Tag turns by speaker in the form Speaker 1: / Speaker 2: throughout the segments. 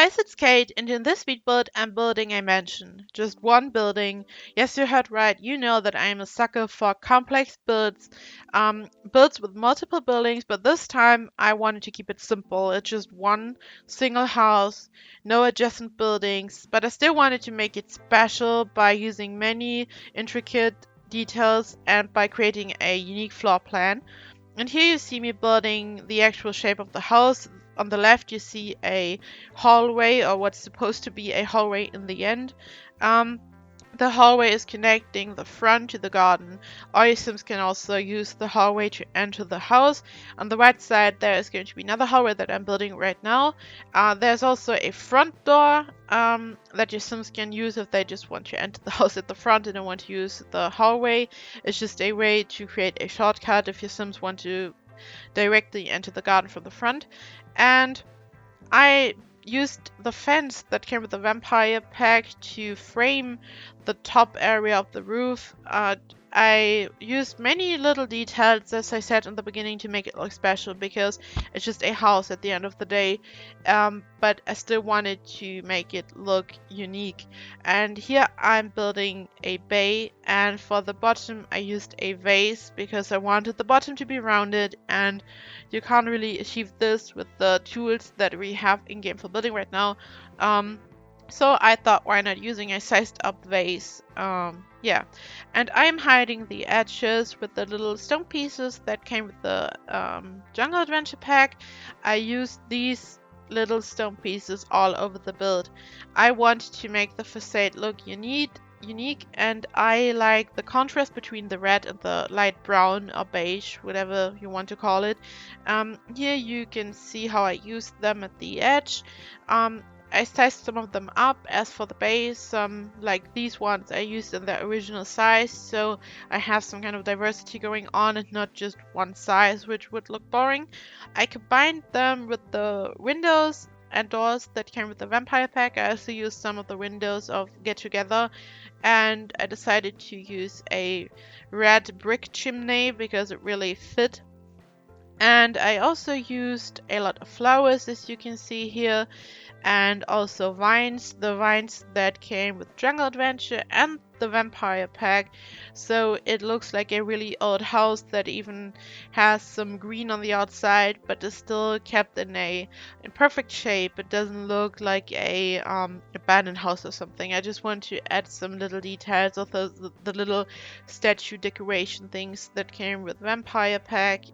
Speaker 1: guys, it's Kate, and in this speed build, I'm building a mansion. Just one building. Yes, you heard right. You know that I am a sucker for complex builds, builds with multiple buildings, but this time I wanted to keep it simple. It's just one single house, no adjacent buildings, but I still wanted to make it special by using many intricate details and by creating a unique floor plan. And here you see me building the actual shape of the house. On the left, you see a hallway, or what's supposed to be a hallway in the end. Um, the hallway is connecting the front to the garden. All your Sims can also use the hallway to enter the house. On the right side, there is going to be another hallway that I'm building right now. There's also a front door that your Sims can use if they just want to enter the house at the front and don't want to use the hallway. It's just a way to create a shortcut if your Sims want to directly enter the garden from the front. And I used the fence that came with the vampire pack to frame the top area of the roof. I used many little details, as I said in the beginning, to make it look special because it's just a house at the end of the day. But I still wanted to make it look unique. And here I'm building a bay, and for the bottom I used a vase because I wanted the bottom to be rounded, and you can't really achieve this with the tools that we have in game for building right now. So I thought, why not using a sized up vase? Yeah. And I'm hiding the edges with the little stone pieces that came with the Jungle Adventure pack. I used these little stone pieces all over the build. I want to make the facade look unique, and I like the contrast between the red and the light brown or beige, whatever you want to call it. Here you can see how I used them at the edge. I sized some of them up. As for the base, like these ones I used in their original size, so I have some kind of diversity going on and not just one size, which would look boring. I combined them with the windows and doors that came with the vampire pack. I also used some of the windows of Get Together, and I decided to use a red brick chimney because it really fit. And I also used a lot of flowers, as you can see here, and also vines, the vines that came with Jungle Adventure and the Vampire Pack. So it looks like a really old house that even has some green on the outside, but is still kept in perfect shape. It doesn't look like a abandoned house or something. I just want to add some little details of the little statue decoration things that came with Vampire Pack.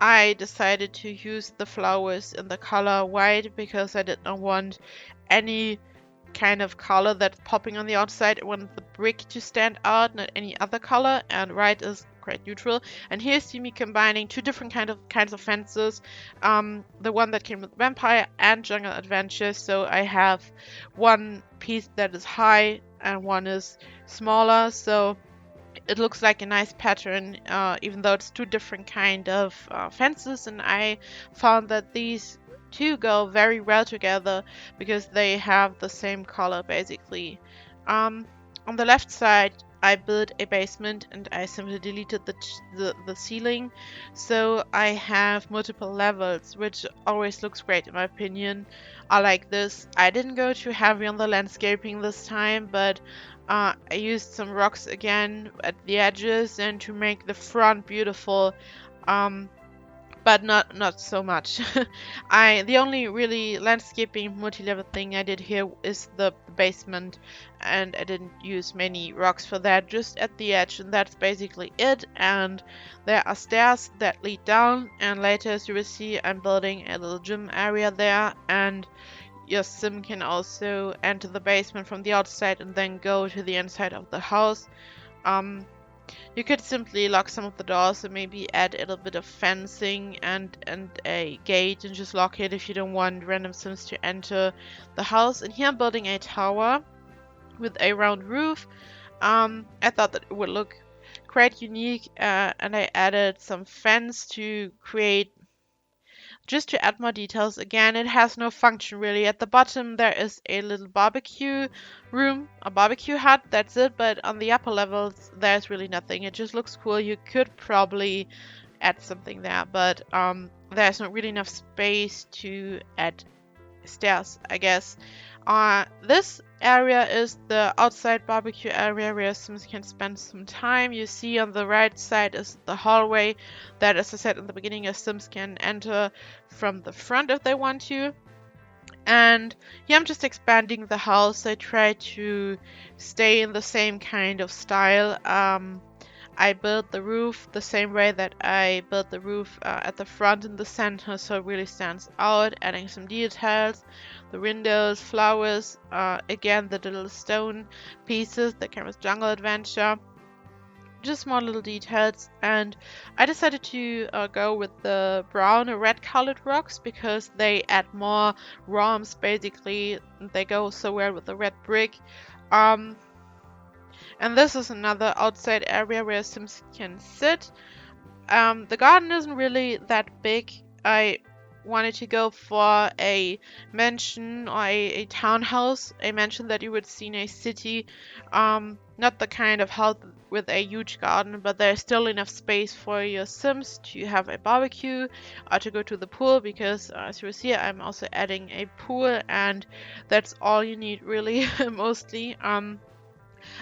Speaker 1: I decided to use the flowers in the color white because I did not want any kind of color that's popping on the outside. I wanted the brick to stand out, not any other color, and white is quite neutral. And here you see me combining two different kinds of fences, the one that came with Vampire and Jungle Adventure. So I have one piece that is high and one is smaller, so it looks like a nice pattern, even though it's two different kind of fences. And I found that these two go very well together because they have the same color basically. On the left side I built a basement and I simply deleted the ceiling, so I have multiple levels, which always looks great in my opinion. I like this. I didn't go too heavy on the landscaping this time, but I used some rocks again at the edges and to make the front beautiful, but not so much. The only really landscaping multi-level thing I did here is the basement, and I didn't use many rocks for that, just at the edge, and that's basically it. And there are stairs that lead down, and later, as you will see, I'm building a little gym area there, and your sim can also enter the basement from the outside and then go to the inside of the house. You could simply lock some of the doors and maybe add a little bit of fencing and a gate and just lock it if you don't want random sims to enter the house. And here I'm building a tower with a round roof. I thought that it would look quite unique, and I added some fence to create, just to add more details. Again, it has no function really. At the bottom there is a little barbecue room, a barbecue hut, that's it. But on the upper levels there's really nothing. It just looks cool. You could probably add something there, but there's not really enough space to add stairs, I guess. This area is the outside barbecue area where Sims can spend some time. You see on the right side is the hallway that, as I said in the beginning, a Sims can enter from the front if they want to. And here I'm just expanding the house. I try to stay in the same kind of style. I built the roof the same way that I built the roof at the front in the center, so it really stands out, adding some details, the windows, flowers, again the little stone pieces that came with Jungle Adventure, just small little details. And I decided to go with the brown or red colored rocks because they add more warmth. Basically, they go so well with the red brick. And this is another outside area where Sims can sit. The garden isn't really that big. I wanted to go for a mansion or a townhouse, a mansion that you would see in a city. Not the kind of house with a huge garden, but there's still enough space for your Sims to have a barbecue or to go to the pool, because as you see, I'm also adding a pool, and that's all you need really, mostly.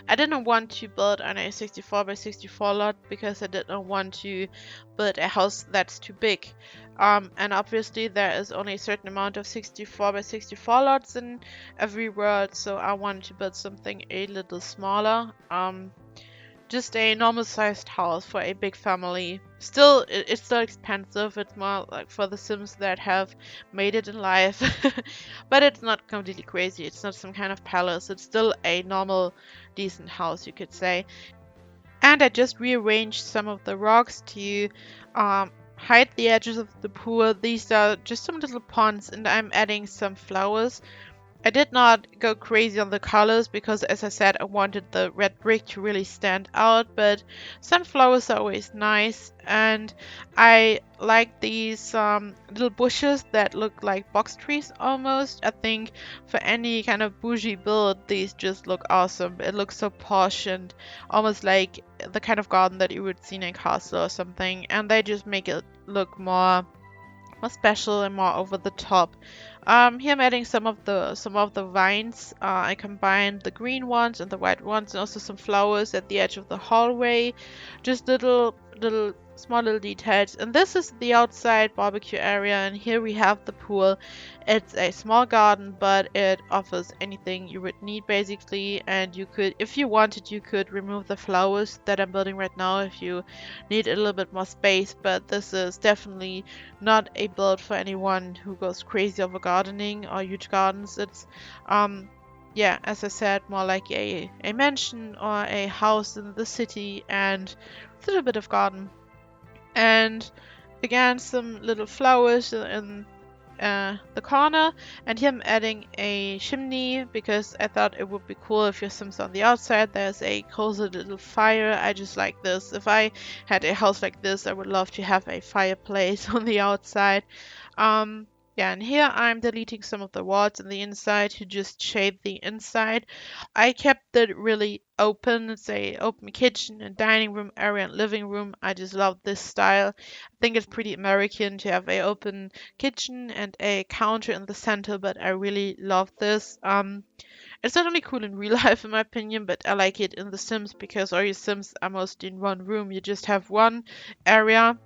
Speaker 1: I didn't want to build on a 64 by 64 lot because I didn't want to build a house that's too big. And obviously there is only a certain amount of 64 by 64 lots in every world, so I wanted to build something a little smaller. Just a normal sized house for a big family. Still, it's still expensive. It's more like for the Sims that have made it in life. But it's not completely crazy. It's not some kind of palace. It's still a normal, decent house, you could say. And I just rearranged some of the rocks to hide the edges of the pool. These are just some little ponds, and I'm adding some flowers. I did not go crazy on the colors because, as I said, I wanted the red brick to really stand out, but sunflowers are always nice, and I like these little bushes that look like box trees almost. I think for any kind of bougie build, these just look awesome. It looks so posh and almost like the kind of garden that you would see in a castle or something, and they just make it look more special and more over the top. Here I'm adding some of the vines. I combined the green ones and the white ones, and also some flowers at the edge of the hallway. Just little small little details. And this is the outside barbecue area, and here we have the pool. It's a small garden, but it offers anything you would need basically. And you could, if you wanted, you could remove the flowers that I'm building right now if you need a little bit more space. But this is definitely not a build for anyone who goes crazy over gardening or huge gardens. It's yeah, as I said, more like a mansion or a house in the city and a little bit of garden. And again, some little flowers in the corner. And here I'm adding a chimney because I thought it would be cool if your Sims on the outside there's a cozy little fire. I just like this. If I had a house like this, I would love to have a fireplace on the outside. Yeah, and here I'm deleting some of the walls on the inside to just shade the inside. I kept it really open. It's a open kitchen and dining room area and living room. I just love this style. I think it's pretty American to have a open kitchen and a counter in the center, but I really love this. It's not only cool in real life in my opinion, but I like it in The Sims because all your Sims are mostly in one room. You just have one area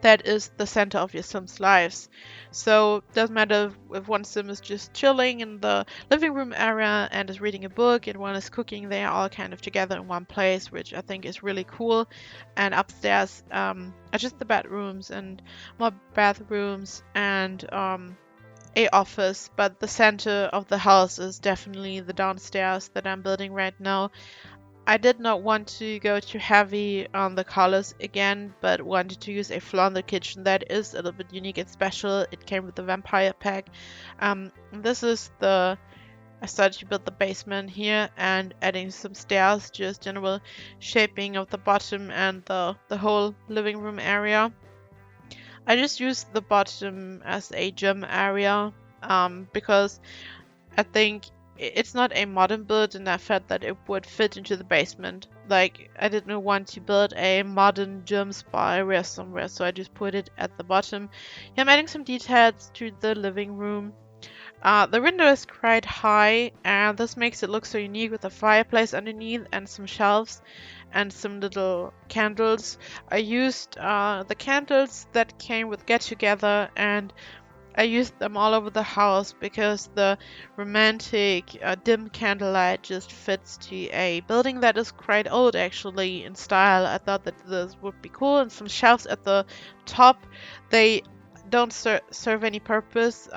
Speaker 1: that is the center of your Sims' lives. So it doesn't matter if one Sim is just chilling in the living room area and is reading a book and one is cooking, they are all kind of together in one place, which I think is really cool. And upstairs are just the bedrooms and more bathrooms and a office, but the center of the house is definitely the downstairs that I'm building right now. I did not want to go too heavy on the colors again, but wanted to use a floor in the kitchen that is a little bit unique and special. It came with the vampire pack. This is I started to build the basement here and adding some stairs, just general shaping of the bottom and the whole living room area. I just used the bottom as a gym area because I think it's not a modern build, and I felt that it would fit into the basement. Like, I didn't want to build a modern gym spa area somewhere, so I just put it at the bottom. Yeah, I'm adding some details to the living room. The window is quite high, and this makes it look so unique with a fireplace underneath and some shelves and some little candles. I used the candles that came with Get Together, and I used them all over the house because the romantic dim candlelight just fits to a building that is quite old actually in style. I thought that this would be cool, and some shelves at the top, they don't serve any purpose.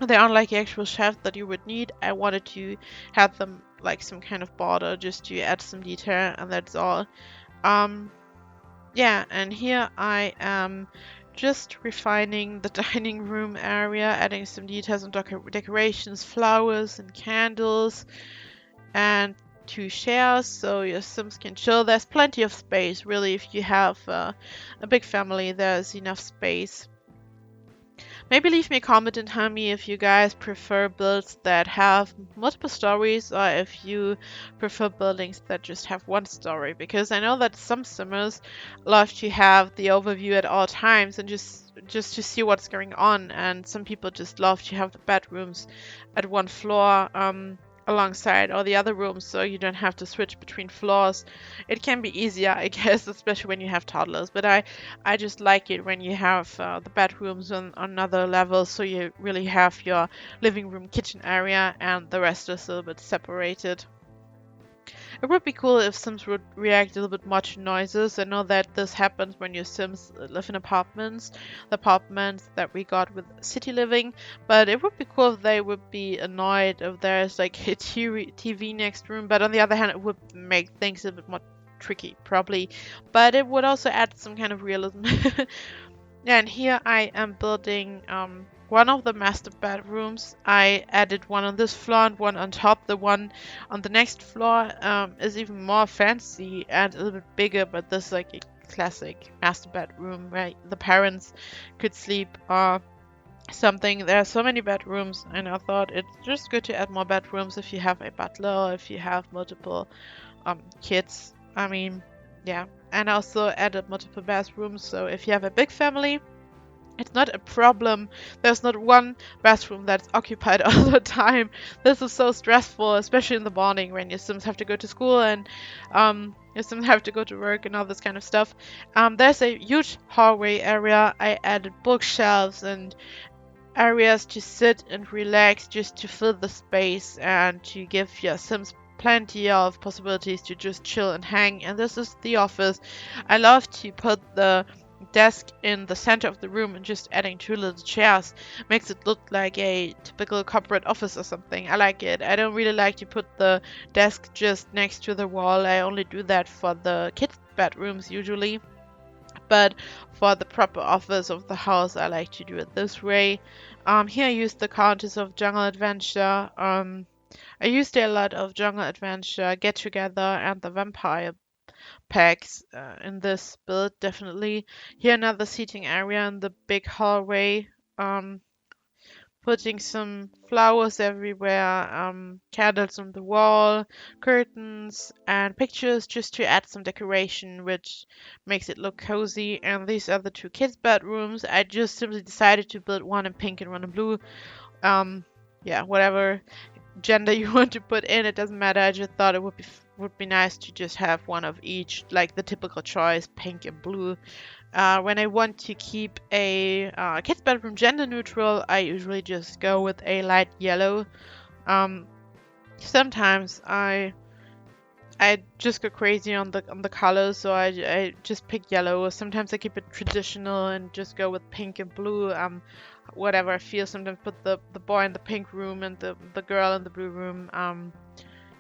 Speaker 1: They aren't like the actual shelves that you would need. I wanted to have them like some kind of border just to add some detail, and that's all. Um, yeah, and here I am just refining the dining room area, adding some details and decorations, flowers and candles, and 2 chairs so your Sims can chill. There's plenty of space, really. If you have a big family, there's enough space. Maybe leave me a comment and tell me if you guys prefer builds that have multiple stories or if you prefer buildings that just have one story. Because I know that some simmers love to have the overview at all times and just to see what's going on, and some people just love to have the bedrooms at one floor alongside all the other rooms so you don't have to switch between floors. It can be easier, I guess, especially when you have toddlers, but I just like it when you have the bedrooms on another level, so you really have your living room kitchen area and the rest is a little bit separated. It would be cool if Sims would react a little bit more to noises. I know that this happens when your Sims live in apartments, the apartments that we got with city living, but it would be cool if they would be annoyed if there's like a TV next room, but on the other hand, it would make things a bit more tricky, probably, but it would also add some kind of realism. Yeah, and here I am building one of the master bedrooms. I added one on this floor and one on top. The one on the next floor is even more fancy and a little bit bigger, but this is like a classic master bedroom where the parents could sleep or something. There are so many bedrooms, and I thought it's just good to add more bedrooms if you have a butler or if you have multiple kids. I mean, yeah. And also added multiple bathrooms, so if you have a big family, it's not a problem. There's not one bathroom that's occupied all the time. This is so stressful, especially in the morning when your Sims have to go to school and your Sims have to go to work and all this kind of stuff. There's a huge hallway area. I added bookshelves and areas to sit and relax just to fill the space and to give your Sims plenty of possibilities to just chill and hang. And this is the office. I love to put the desk in the center of the room and just adding 2 little chairs makes it look like a typical corporate office or something. I like it. I don't really like to put the desk just next to the wall. I only do that for the kids' bedrooms usually. But for the proper office of the house, I like to do it this way. Here I used the Countess of Jungle Adventure. I used a lot of Jungle Adventure, Get Together, and the Vampire packs in this build, definitely. Here another seating area in the big hallway. Putting some flowers everywhere, candles on the wall, curtains, and pictures just to add some decoration, which makes it look cozy. And these are the 2 kids' bedrooms. I just simply decided to build one in pink and one in blue. Yeah, whatever gender you want to put in, it doesn't matter. I just thought it would be nice to just have one of each, like the typical choice, pink and blue. When I want to keep a kid's bedroom gender neutral, I usually just go with a light yellow. Sometimes I just go crazy on the colors, so I just pick yellow. Sometimes I keep it traditional and just go with pink and blue. Whatever I feel. Sometimes put the boy in the pink room and the girl in the blue room.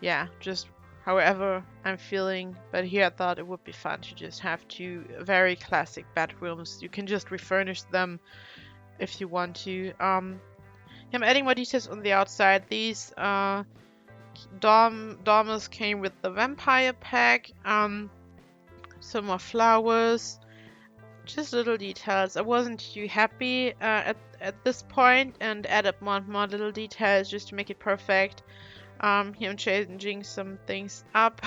Speaker 1: Yeah, just however I'm feeling. But here I thought it would be fun to just have 2 very classic bedrooms. You can just refurnish them if you want to. I'm adding more details on the outside. These dormers came with the vampire pack. Some more flowers. Just little details. I wasn't too happy at this point and added more and more little details just to make it perfect. Here I'm changing some things up.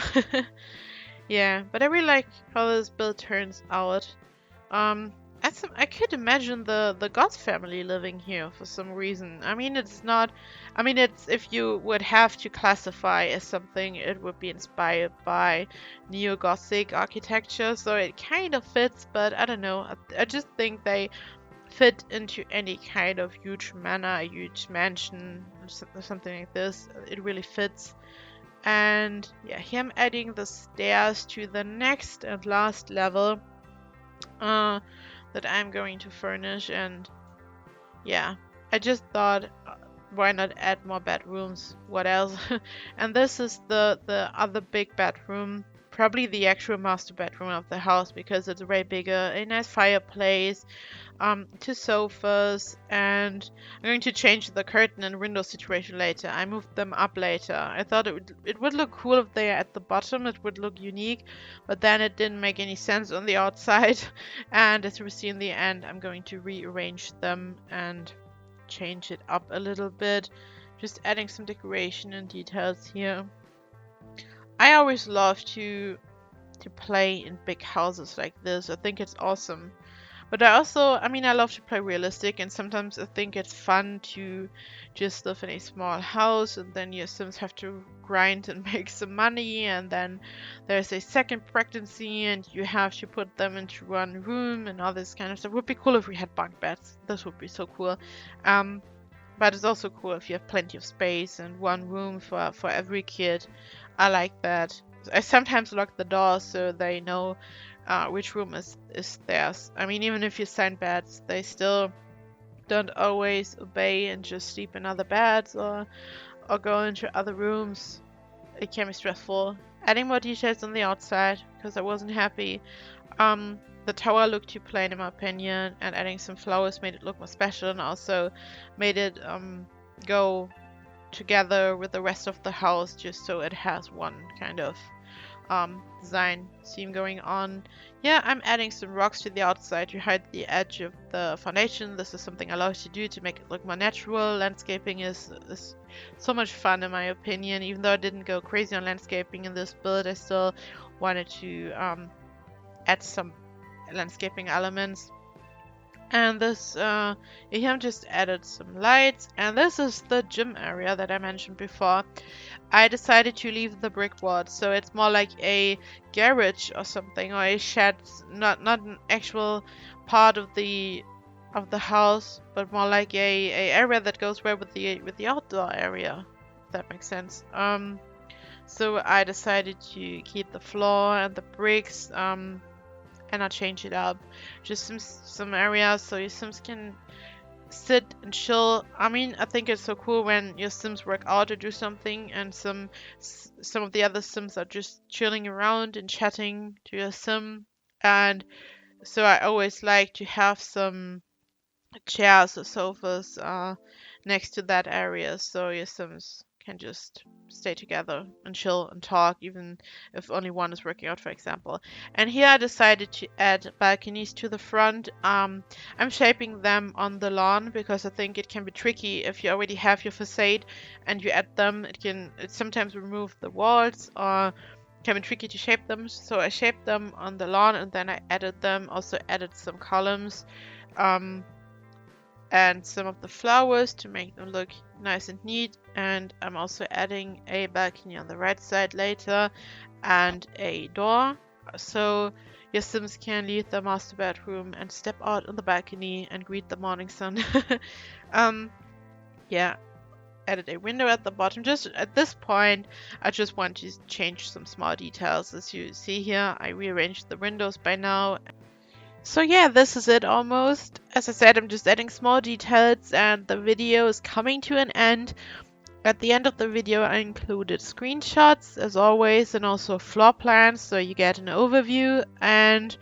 Speaker 1: Yeah, but I really like how this build turns out. I I could imagine the Goths family living here for some reason. I mean, it's not. I mean, it's if you would have to classify as something, it would be inspired by neo-Gothic architecture, so it kind of fits. But I don't know. I just think they fit into any kind of huge manor, a huge mansion, or something like this. It really fits. And yeah, here I'm adding the stairs to the next and last level. That I'm going to furnish, and yeah, I just thought why not add more bedrooms, what else. And this is the other big bedroom, probably the actual master bedroom of the house, because it's way bigger, a nice fireplace, two sofas, and I'm going to change the curtain and window situation later. I moved them up later. I thought it would look cool if they are at the bottom. It would look unique, but then it didn't make any sense on the outside. And as we see in the end, I'm going to rearrange them and change it up a little bit, just adding some decoration and details here. I always love to play in big houses like this. I think it's awesome. But I also, I mean, I love to play realistic, and sometimes I think it's fun to just live in a small house, and then your Sims have to grind and make some money, and then there's a second pregnancy, and you have to put them into one room, and all this kind of stuff. It would be cool if we had bunk beds. This would be so cool. But it's also cool if you have plenty of space and one room for every kid. I like that. I sometimes lock the doors so they know which room is theirs. I mean, even if you sign beds, they still don't always obey and just sleep in other beds or go into other rooms. It can be stressful. Adding more details on the outside because I wasn't happy. The tower looked too plain in my opinion, and adding some flowers made it look more special and also made it go together with the rest of the house, just so it has one kind of design theme going on. Yeah, I'm adding some rocks to the outside to hide the edge of the foundation. This is something I love to do to make it look more natural. Landscaping is so much fun in my opinion. Even though I didn't go crazy on landscaping in this build, I still wanted to add some landscaping elements. And this, here I've just added some lights, and this is the gym area that I mentioned before. I decided to leave the brick wall, so it's more like a garage or something, or a shed, not an actual part of the house, but more like a area that goes well with the outdoor area, if that makes sense. So I decided to keep the floor and the bricks, and I'll change it up. Just some areas so your Sims can sit and chill. I mean, I think it's so cool when your Sims work out or do something, and some of the other Sims are just chilling around and chatting to your Sim. And so I always like to have some chairs or sofas next to that area, so your Sims can just stay together and chill and talk, even if only one is working out, for example. And here I decided to add balconies to the front. I'm shaping them on the lawn because I think it can be tricky if you already have your facade and you add them. It sometimes remove the walls or can be tricky to shape them. So I shaped them on the lawn, and then I added them. Also added some columns. And some of the flowers to make them look nice and neat. And I'm also adding a balcony on the right side later and a door, so your Sims can leave the master bedroom and step out on the balcony and greet the morning sun. Yeah, added a window at the bottom. Just at this point, I just want to change some small details. As you see here, I rearranged the windows by now. So yeah, this is it almost. As I said, I'm just adding small details and the video is coming to an end. At the end of the video, I included screenshots as always and also floor plans so you get an overview. And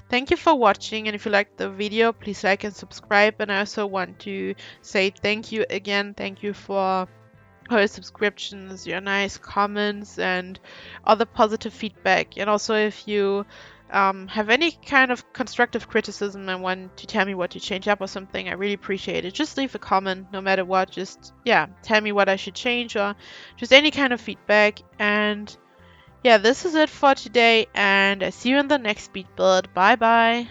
Speaker 1: thank you for watching, and if you liked the video, please like and subscribe. And I also want to say thank you again. Thank you for all your subscriptions, your nice comments, and all the positive feedback. And also if you have any kind of constructive criticism and want to tell me what to change up or something, I really appreciate it. Just leave a comment no matter what. Just, yeah, tell me what I should change or just any kind of feedback. And yeah, this is it for today, and I see you in the next speed build. Bye bye.